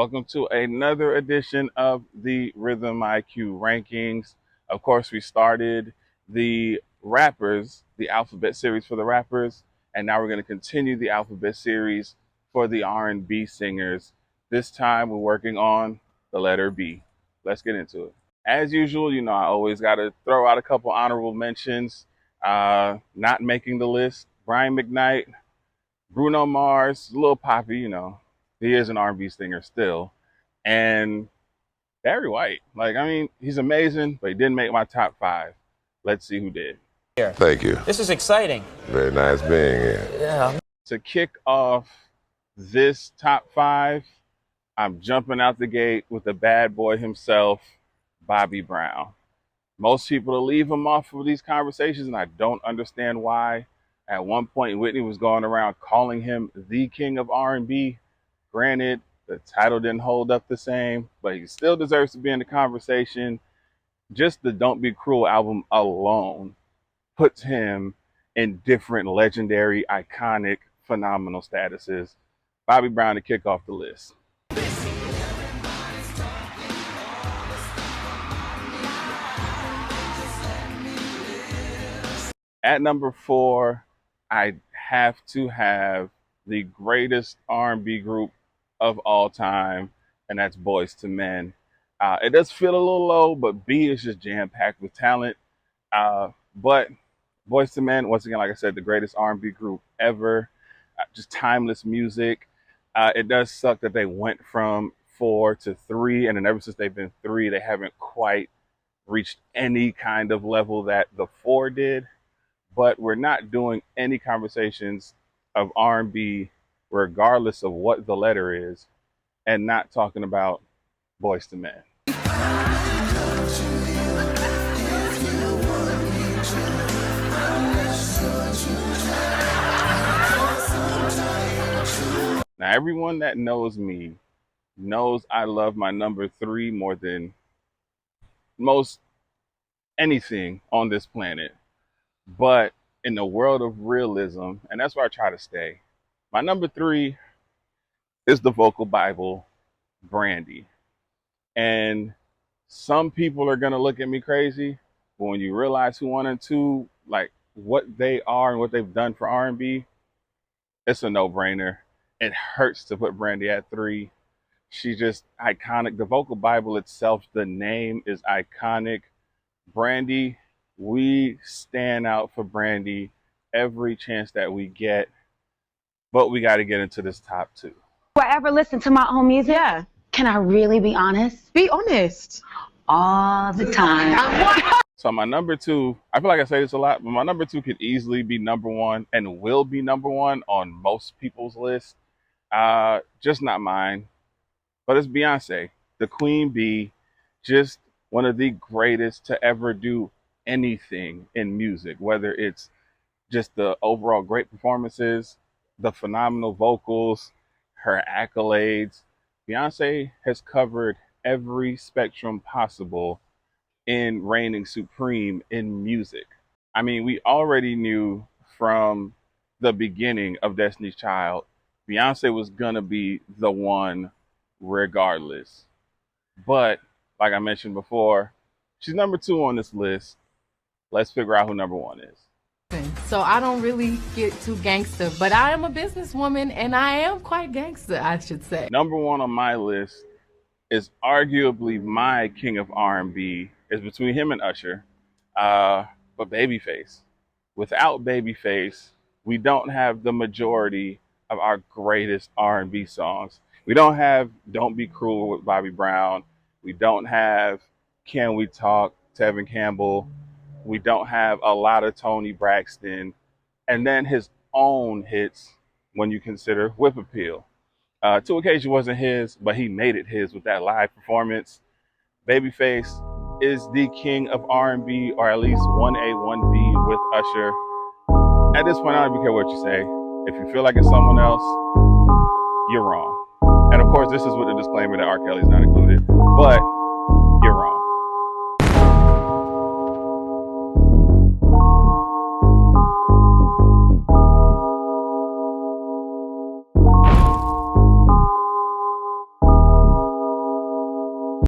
Welcome to another edition of the RhythmIQ Rankings. Of course, we started the rappers, the alphabet series for the rappers, and now we're going to continue the alphabet series for the R&B singers. This time we're working on the letter B. Let's get into it. As usual, I always got to throw out a couple honorable mentions. Not making the list, Brian McKnight, Bruno Mars, Lil Poppy, he is an R&B singer still. And Barry White, he's amazing, but he didn't make my top 5. Let's see who did. Thank you. This is exciting. Very nice being here. Yeah. To kick off this top 5, I'm jumping out the gate with the bad boy himself, Bobby Brown. Most people will leave him off of these conversations, and I don't understand why. At one point, Whitney was going around calling him the king of R&B. Granted, the title didn't hold up the same, but he still deserves to be in the conversation. Just the Don't Be Cruel album alone puts him in different legendary, iconic, phenomenal statuses. Bobby Brown to kick off the list. At number 4, I have to have the greatest R&B group of all time, and that's Boyz II Men. It does feel a little low, but B is just jam-packed with talent. But Boyz II Men, once again, like I said, the greatest R&B group ever. Just timeless music. It does suck that they went from 4 to 3, and then ever since they've been 3, they haven't quite reached any kind of level that the 4 did. But we're not doing any conversations of R&B, regardless of what the letter is, and not talking about Boyz II Men. Now, everyone that knows me knows I love my number 3 more than most anything on this planet. But in the world of realism, and that's where I try to stay, my number 3 is the vocal Bible, Brandy. And some people are going to look at me crazy, but when you realize who 1 and 2, like what they are and what they've done for R&B, it's a no-brainer. It hurts to put Brandy at 3. She's just iconic. The vocal Bible itself, the name is iconic. Brandy, we stand out for Brandy every chance that we get, but we got to get into this top 2. Do I ever listen to my own music? Yeah. Can I really be honest? Be honest. All the time. So my number 2, I feel like I say this a lot, but my number 2 could easily be number 1 and will be number 1 on most people's list. Just not mine, but it's Beyoncé, the Queen Bee, just one of the greatest to ever do anything in music, whether it's just the overall great performances, the phenomenal vocals, her accolades. Beyoncé has covered every spectrum possible in reigning supreme in music. I mean, we already knew from the beginning of Destiny's Child, Beyoncé was gonna be the one regardless. But like I mentioned before, she's number 2 on this list. Let's figure out who number 1 is. So I don't really get too gangster, but I am a businesswoman and I am quite gangster, I should say. Number 1 on my list is arguably my king of R&B. It's between him and Usher, but Babyface. Without Babyface, we don't have the majority of our greatest R&B songs. We don't have Don't Be Cruel with Bobby Brown. We don't have Can We Talk, Tevin Campbell. We don't have a lot of Toni Braxton. And then his own hits when you consider Whip Appeal. Two Occasions wasn't his, but he made it his with that live performance. Babyface is the king of R&B, or at least 1A, 1B with Usher. At this point, I don't even care what you say. If you feel like it's someone else, you're wrong. And of course, this is with the disclaimer that R. Kelly's not included. But